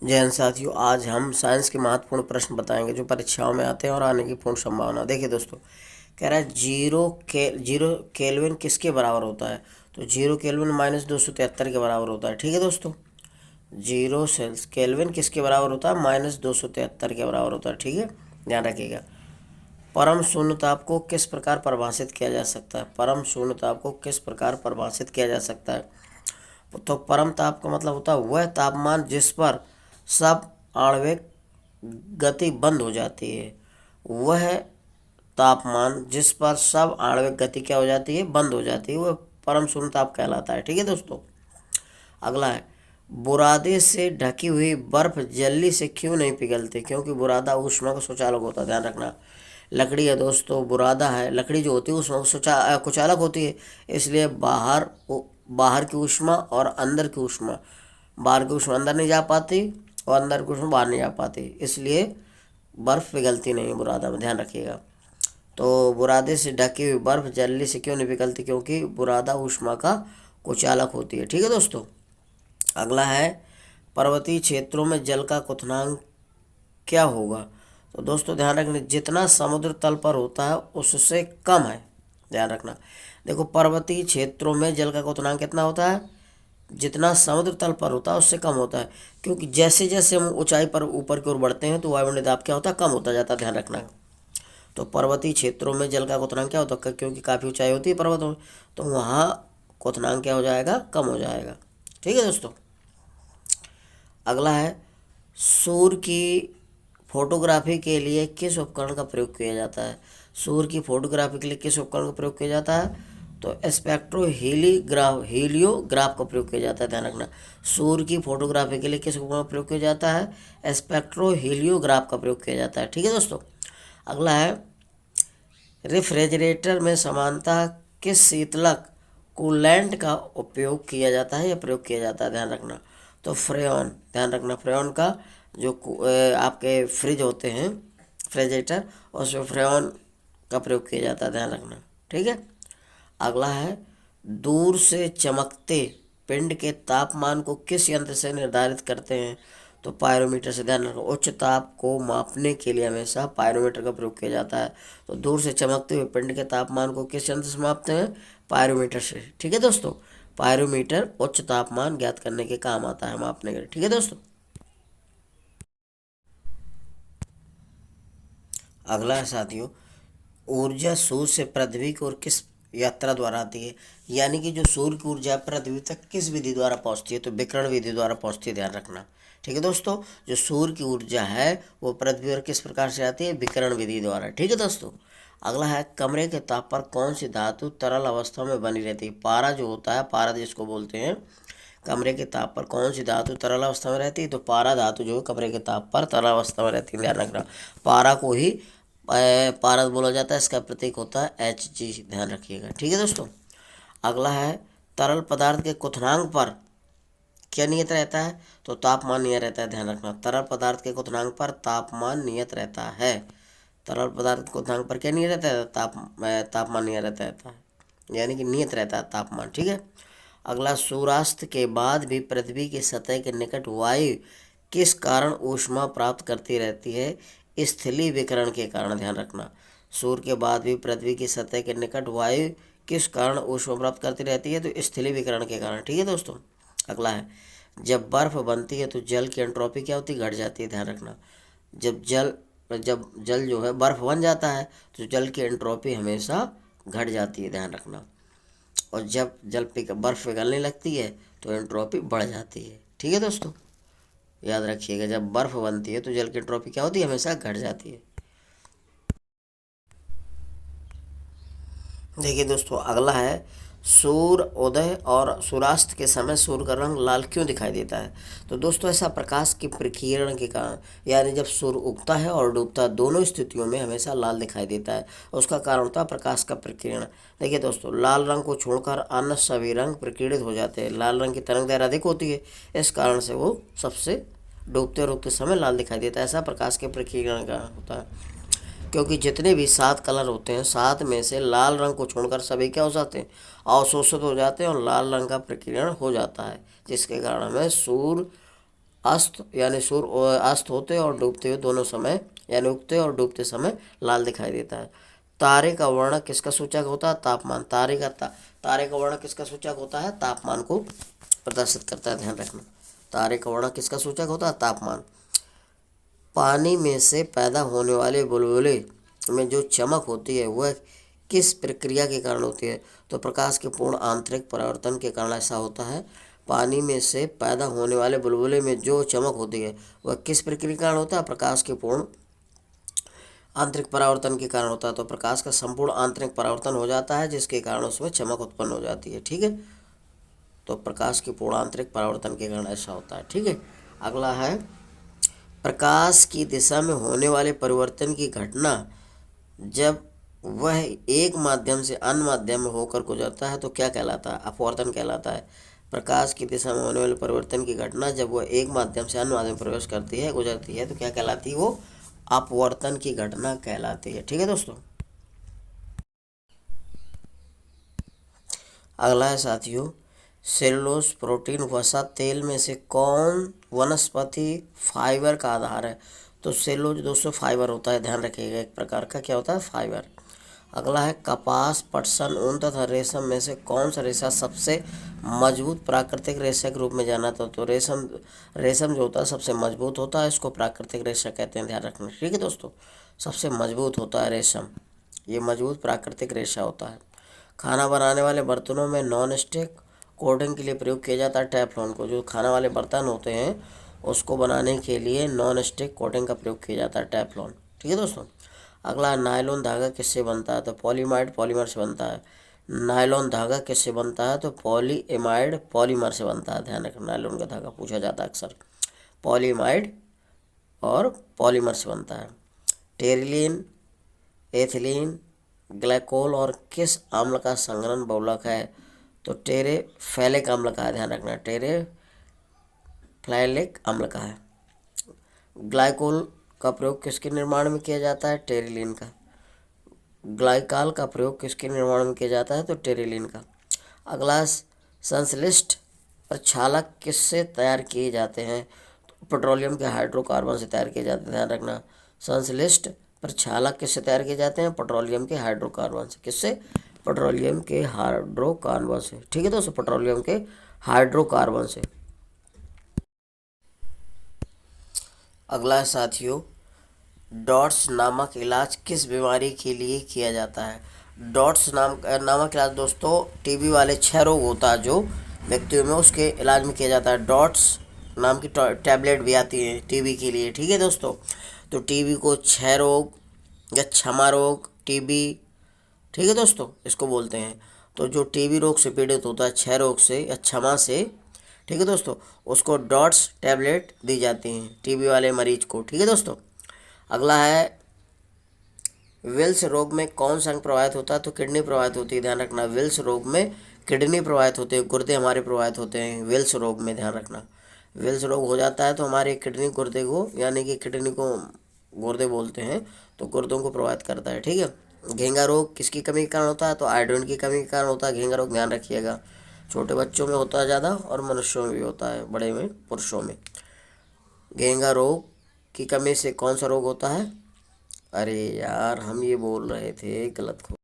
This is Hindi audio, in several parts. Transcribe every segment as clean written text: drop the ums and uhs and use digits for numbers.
जय हिंद साथियों, आज हम साइंस के महत्वपूर्ण प्रश्न बताएंगे जो परीक्षाओं में आते हैं और आने की पूर्ण संभावना। देखिए दोस्तों, कह रहा है जीरो केल्विन किसके बराबर होता है। तो जीरो केल्विन -273 के बराबर होता है। ठीक है दोस्तों, जीरो सेल्स केल्विन किसके बराबर होता है, -273 के बराबर होता है। ठीक है, ध्यान रखिएगा। परम शून्य ताप को किस प्रकार परिभाषित किया जा सकता है। परम शून्य ताप को किस प्रकार परिभाषित किया जा सकता है। तो परम ताप का मतलब होता है वह तापमान जिस पर सब आणविक गति बंद हो जाती है। वह तापमान जिस पर सब आणविक गति क्या हो जाती है, बंद हो जाती है, वह परम शून्य ताप कहलाता है। ठीक है दोस्तों, अगला है बुरादे से ढकी हुई बर्फ जल्दी से क्यों नहीं पिघलती। क्योंकि बुरादा ऊष्मा का सुचालक होता है। ध्यान रखना, लकड़ी है दोस्तों, बुरादा है, लकड़ी जो होती है ऊष्मा कुचालक होती है। इसलिए बाहर की ऊष्मा और अंदर की ऊष्मा, बाहर की ऊष्मा अंदर नहीं जा पाती और अंदर की ऊष्मा बाहर नहीं जा पाती, इसलिए बर्फ़ पिघलती नहीं है बुरादा में। ध्यान रखिएगा। तो बुरादे से ढकी हुई बर्फ जल्दी से क्यों नहीं पिघलती, क्योंकि बुरादा ऊष्मा का कुचालक होती है। ठीक है दोस्तों, अगला है पर्वतीय क्षेत्रों में जल का क्वथनांक क्या होगा। तो दोस्तों ध्यान रखना, जितना समुद्र तल पर होता है उससे कम है। ध्यान रखना, देखो पर्वतीय क्षेत्रों में जल का क्वथनांक कितना होता है, जितना समुद्र तल पर होता है उससे कम होता है। क्योंकि जैसे जैसे हम ऊंचाई पर ऊपर की ओर बढ़ते हैं तो वायुमंडलीय दाब क्या होता है, कम होता जाता है। ध्यान रखना, तो पर्वतीय क्षेत्रों में जल का क्वथनांक क्या होता है, क्योंकि काफ़ी ऊंचाई होती है पर्वतों में, तो वहाँ क्वथनांक क्या हो जाएगा, कम हो जाएगा। ठीक है दोस्तों, अगला है सूर्य की फोटोग्राफी के लिए किस उपकरण का प्रयोग किया जाता है। सूर्य की फोटोग्राफी के लिए किस उपकरण का प्रयोग किया जाता है। तो हीलियोग्राफ का प्रयोग किया जाता है। ध्यान रखना, सूर्य की फोटोग्राफी के लिए किस उपकरण का प्रयोग किया जाता है, हीलियोग्राफ का प्रयोग किया जाता है। ठीक है दोस्तों, अगला है रेफ्रिजरेटर में सामान्यतः किस शीतलक कूलेंट का उपयोग किया जाता है या प्रयोग किया जाता है। ध्यान रखना, तो फ्रेऑन। ध्यान रखना, फ्रेऑन का जो आपके फ्रिज होते हैं रेफ्रिजरेटर, उसमें फ्रेऑन का प्रयोग किया जाता है। ध्यान रखना, ठीक है। अगला है दूर से चमकते पिंड के तापमान को किस यंत्र से निर्धारित करते हैं। तो पायरोमीटर से। ध्यान रखो, उच्च ताप को मापने के लिए हमेशा पायरोमीटर का प्रयोग किया जाता है। तो दूर से चमकते हुए पिंड के तापमान को किस यंत्र से मापते हैं, पायरोमीटर से। ठीक है दोस्तों, पायरोमीटर उच्च तापमान ज्ञात करने के काम आता है, मापने के लिए। ठीक है दोस्तों, अगला है साथियों, ऊर्जा सूर्य से पृथ्वी की ओर किस यात्रा द्वारा आती है। यानी कि जो सूर्य की ऊर्जा पृथ्वी तक किस विधि द्वारा पहुंचती है, तो विकिरण विधि द्वारा पहुंचती है। ध्यान रखना, ठीक है दोस्तों, जो सूर्य की ऊर्जा है वो पृथ्वी और किस प्रकार से आती है, विकिरण विधि द्वारा। ठीक है दोस्तों, अगला है कमरे के ताप पर कौन सी धातु तरल अवस्था में बनी रहती है। पारा जो होता है, पारा जिसको बोलते हैं, कमरे के ताप पर कौन सी धातु तरल अवस्था में रहती है। तो पारा धातु जो है कमरे के ताप पर तरल अवस्था में रहती है। ध्यान रखना, पारा को ही पारद बोला जाता है, इसका प्रतीक होता है Hg। ध्यान रखिएगा। ठीक है दोस्तों, अगला है तरल पदार्थ के क्वथनांक पर क्या नियत रहता है। तो तापमान नियत रहता है। ध्यान रखना, तरल पदार्थ के क्वथनांक पर तापमान नियत रहता है। तरल पदार्थ के क्वथनांक पर क्या नियत रहता है, तापमान नियत रहता है, यानी कि नियत रहता है तापमान। ठीक है, अगला सूर्यास्त के बाद भी पृथ्वी की सतह के निकट वायु किस कारण ऊष्मा प्राप्त करती रहती है, स्थलीय विकिरण के कारण। ध्यान रखना, सूर्य के बाद भी पृथ्वी की सतह के निकट वायु किस कारण ऊष्मा प्राप्त करती रहती है, तो स्थलीय विकिरण के कारण। ठीक है दोस्तों, अगला है जब बर्फ बनती है तो जल की एंट्रोपी क्या होती है, घट जाती है। ध्यान रखना, जब जल जो है बर्फ बन जाता है तो जल की एंट्रोपी हमेशा घट जाती है। ध्यान रखना, और जब बर्फ पिघलने लगती है तो एंट्रोपी बढ़ जाती है। ठीक है दोस्तों, याद रखिएगा, जब बर्फ बनती है तो जल की एंट्रोपी क्या होती है, हमेशा घट जाती है। देखिए दोस्तों, अगला है सूर्य उदय और सूर्यास्त के समय सूर्य का रंग लाल क्यों दिखाई देता है। तो दोस्तों ऐसा प्रकाश की प्रकीर्णन के कारण, यानी जब सूर्य उगता है और डूबता है दोनों स्थितियों में हमेशा लाल दिखाई देता है। उसका कारण होता है प्रकाश का प्रकीर्णन। देखिए दोस्तों, लाल रंग को छोड़कर अन्य सभी रंग प्रकीर्णित हो जाते हैं। लाल रंग की तरंग दैर्घ्य अधिक होती है, इस कारण से वो सबसे डूबते और उगते समय लाल दिखाई देता है। ऐसा प्रकाश के प्रकीर्णन का होता है। क्योंकि जितने भी 7 कलर होते हैं, 7 में से लाल रंग को छोड़कर सभी क्या हो जाते हैं, अवशोषित हो जाते हैं और लाल रंग का प्रकीर्णन हो जाता है, जिसके कारण हमें सूर्य अस्त यानी सूर्य अस्त होते और डूबते हुए दोनों समय यानी उगते और डूबते समय लाल दिखाई देता है। तारे का वर्ण किसका सूचक होता है? तापमान। तारे का वर्ण किसका सूचक होता है? तापमान को प्रदर्शित करता है, ध्यान रखना। तारे का वर्ण किसका सूचक होता है? तापमान। पानी में से पैदा होने वाले बुलबुले में जो चमक होती है वह किस प्रक्रिया के कारण होती है? तो प्रकाश के पूर्ण आंतरिक परावर्तन के कारण ऐसा होता है। पानी में से पैदा होने वाले बुलबुले में जो चमक होती है वह किस प्रक्रिया के कारण होता है? प्रकाश के पूर्ण आंतरिक परावर्तन के कारण होता है। तो प्रकाश का संपूर्ण आंतरिक परावर्तन हो जाता है जिसके कारण उसमें चमक उत्पन्न हो जाती है। ठीक है, तो प्रकाश के पूर्ण आंतरिक परावर्तन के कारण ऐसा होता है। ठीक है, अगला है प्रकाश की दिशा में होने वाले परिवर्तन की घटना जब वह एक माध्यम से अन्य माध्यम में होकर गुजरता है तो क्या कहलाता है? अपवर्तन कहलाता है। प्रकाश की दिशा में होने वाले परिवर्तन की घटना जब वह एक माध्यम से अन्य माध्यम में प्रवेश करती है गुजरती है तो क्या कहलाती है? वो अपवर्तन की घटना कहलाती है। ठीक है दोस्तों, अगला है साथियों, सेलुलोज प्रोटीन वसा तेल में से कौन वनस्पति फाइबर का आधार है? तो सेलुलोज दोस्तों फाइबर होता है, ध्यान रखिएगा, एक प्रकार का क्या होता है? फाइबर। अगला है कपास, पटसन, ऊन तथा रेशम में से कौन सा रेशा सबसे मजबूत प्राकृतिक रेशा के रूप में जाना था? तो रेशम जो होता है सबसे मजबूत होता है, इसको प्राकृतिक रेशा कहते हैं, ध्यान रखना। ठीक है दोस्तों, सबसे मजबूत होता है रेशम, ये मजबूत प्राकृतिक रेशा होता है। खाना बनाने वाले बर्तनों में नॉन स्टिक कोटिंग के लिए प्रयोग किया जाता है टेफ्लॉन को। जो खाना वाले बर्तन होते हैं उसको बनाने के लिए नॉन स्टिक कोटिंग का प्रयोग किया जाता है, टेफ्लॉन। ठीक है दोस्तों, अगला नायलॉन धागा किससे बनता है? तो पॉलीमाइड पॉलीमर से बनता है। नायलॉन धागा किससे बनता है? तो पॉलीएमाइड पॉलीमर से बनता है, ध्यान रखना। नायलॉन का धागा पूछा जाता है अक्सर, पॉलीमाइड और पॉलीमर से बनता है। टेरिलीन, एथिलीन, ग्लाइकोल और किस अम्ल का संघनन बहुलक है? तो टेरेफैलिक अम्ल का है, ध्यान रखना, टेरेफ्लैलिक अम्ल का है। ग्लाइकोल का प्रयोग किसके निर्माण में किया जाता है? टेरिलीन का। ग्लाइकाल का प्रयोग किसके निर्माण में किया जाता है? तो टेरिलीन का। अगला, संश्लिष्ट प्रक्षालक किससे तैयार किए जाते हैं? तो पेट्रोलियम के हाइड्रोकार्बन से तैयार किए जाते हैं, ध्यान रखना। संश्लिष्ट प्रक्षालक किससे तैयार किए जाते हैं? पेट्रोलियम के हाइड्रोकार्बन से। किससे? पेट्रोलियम के हाइड्रोकार्बन से। ठीक है दोस्तों, पेट्रोलियम के हाइड्रोकार्बन से। अगला है साथियों, डॉट्स नामक इलाज किस बीमारी के लिए किया जाता है? डॉट्स नामक इलाज दोस्तों टीबी वाले 6 रोग होता है जो व्यक्तियों में, उसके इलाज में किया जाता है। डॉट्स नाम की टैबलेट भी आती है टीबी के लिए। ठीक है दोस्तों, तो टीबी को 6 रोग या क्षमा रोग टीबी, ठीक है दोस्तों, इसको बोलते हैं। तो जो टीबी रोग से पीड़ित होता है 6 रोग से या क्षमा से, ठीक है दोस्तों, उसको डॉट्स टैबलेट दी जाती हैं टीबी वाले मरीज को। ठीक है दोस्तों, अगला है विल्स रोग में कौन सा अंग प्रभावित होता है? तो किडनी प्रभावित होती है, ध्यान रखना। विल्स रोग में किडनी प्रभावित होती है, गुर्दे हमारे प्रभावित होते हैं विल्स रोग में, ध्यान रखना। विल्स रोग हो जाता है तो हमारे किडनी गुर्दे को, यानी कि किडनी को गुर्दे बोलते हैं, तो गुर्दों को प्रभावित करता है। ठीक है। घेंगा रोग किसकी कमी के कारण होता है? तो आयोडीन की कमी के कारण होता है घेंगा रोग, ध्यान रखिएगा। छोटे बच्चों में होता है ज़्यादा और मनुष्यों में भी होता है, बड़े में, पुरुषों में। घेंगा रोग की कमी से कौन सा रोग होता है? अरे यार, हम ये बोल रहे थे गलत को।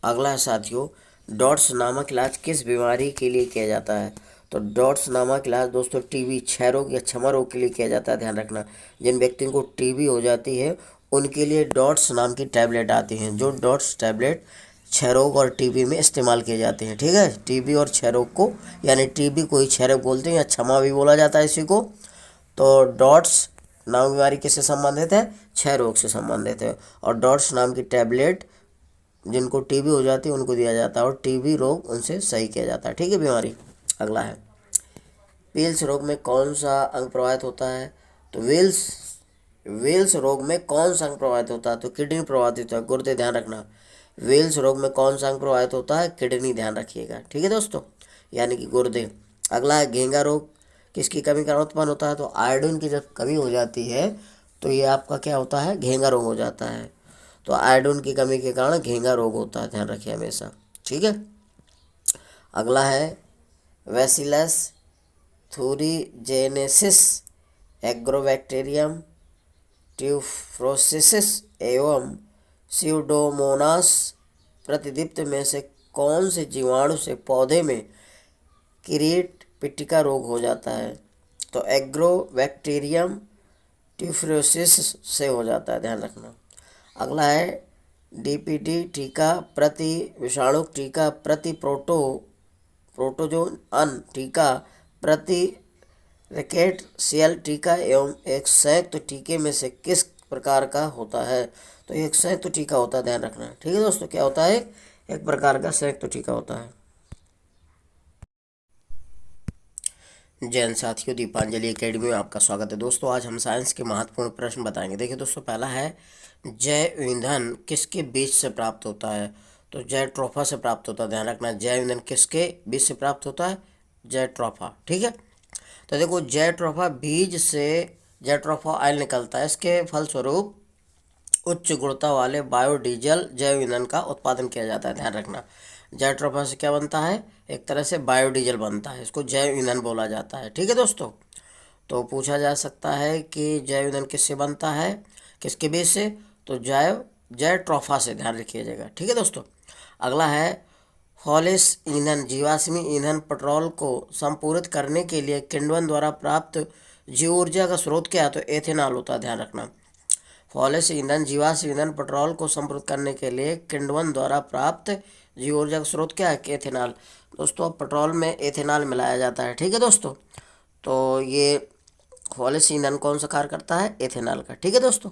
अगला है साथियों, डॉट्स नामक इलाज किस बीमारी के लिए किया जाता है? तो डॉट्स नामक इलाज दोस्तों टीबी, क्षय रोग या क्षमा रोग के लिए किया जाता है, ध्यान रखना। जिन व्यक्तियों को टीबी हो जाती है उनके लिए डॉट्स नाम की टैबलेट आती हैं, जो डॉट्स टैबलेट क्षय रोग और टीबी में इस्तेमाल किए जाते हैं। ठीक है, टीबी और क्षय रोग को, यानी टीबी को ही क्षय रोग बोलते हैं या क्षमा भी बोला जाता है इसी को। तो डॉट्स नाम बीमारी किससे संबंधित है? क्षय रोग से संबंधित है। और डॉट्स नाम की टैबलेट जिनको टीबी हो जाती है उनको दिया जाता है और टीबी रोग उनसे सही किया जाता है। ठीक है, बीमारी। अगला है, पील्स रोग में कौन सा अंग प्रभावित होता है? तो वेल्स रोग में कौन सा अंग प्रभावित होता है? तो किडनी प्रभावित होता है, गुर्दे, ध्यान रखना। वेल्स रोग में कौन सा अंग प्रभावित होता है? किडनी, ध्यान रखिएगा। ठीक है दोस्तों, यानी कि गुर्दे। अगला है, घेंगा रोग किसकी कमी कारण उत्पन्न होता है? तो आयोडीन की जब कमी हो जाती है तो ये आपका क्या होता है? घेंगा रोग हो जाता है। तो आयोडीन की कमी के कारण घेंगा रोग होता है, ध्यान रखिए हमेशा। ठीक है। अगला है, बैसिलस थूरिजेनेसिस, एग्रोबैक्टीरियम ट्यूफ्रोसिस एवं स्यूडोमोनास प्रतिदीप्त में से कौन से जीवाणु से पौधे में कीट पिटिका रोग हो जाता है? तो एग्रोबैक्टीरियम ट्यूफ्रोसिस से हो जाता है, ध्यान रखना। अगला है डीपीटी टीका प्रति विषाणु टीका प्रति प्रोटोजोअन टीका प्रति रैकेट सेल टीका एवं एक संयुक्त टीके में से किस प्रकार का होता है? तो एक संयुक्त टीका होता है, ध्यान रखना। ठीक है दोस्तों, क्या होता है? एक प्रकार का संयुक्त टीका होता है। जैन साथियों, दीपांजलि एकेडमी में आपका स्वागत है। दोस्तों आज हम साइंस के महत्वपूर्ण प्रश्न बताएंगे। देखिए दोस्तों, पहला है जैव ईंधन किसके बीज से प्राप्त होता है? तो जैट्रोफा से प्राप्त होता है, ध्यान रखना। जैव ईंधन किसके बीज से प्राप्त होता है? जैट्रोफा। ठीक है, तो देखो जैट्रोफा बीज से जैट्रोफा ऑयल निकलता है। इसके फलस्वरूप उच्च गुणवत्ता वाले बायोडीजल जैव ईंधन का उत्पादन किया जाता है, ध्यान रखना। जैट्रोफा से क्या बनता है? एक तरह से बायोडीजल बनता है, इसको जैव ईंधन बोला जाता है। ठीक है दोस्तों, तो पूछा जा सकता है कि जैव ईंधन किससे बनता है, किसके बेस से? तो जैट्रोफा से, ध्यान रखिएगा। ठीक है दोस्तों, अगला है हॉलिस ईंधन जीवाश्मी ईंधन पेट्रोल को संपूरित करने के लिए किण्वन द्वारा प्राप्त जीव ऊर्जा का स्रोत क्या है? तो एथेनॉल होता है, ध्यान रखना। फॉलिस ईंधन जीवाश्म ईंधन पेट्रोल को समृद्ध करने के लिए किण्वन द्वारा प्राप्त जीव ऊर्जा का स्रोत क्या है? एथेनॉल। दोस्तों पेट्रोल में एथेनॉल मिलाया जाता है। ठीक है दोस्तों, तो ये फॉलिस ईंधन कौन सा कार्य करता है? एथेनॉल का। ठीक है दोस्तों।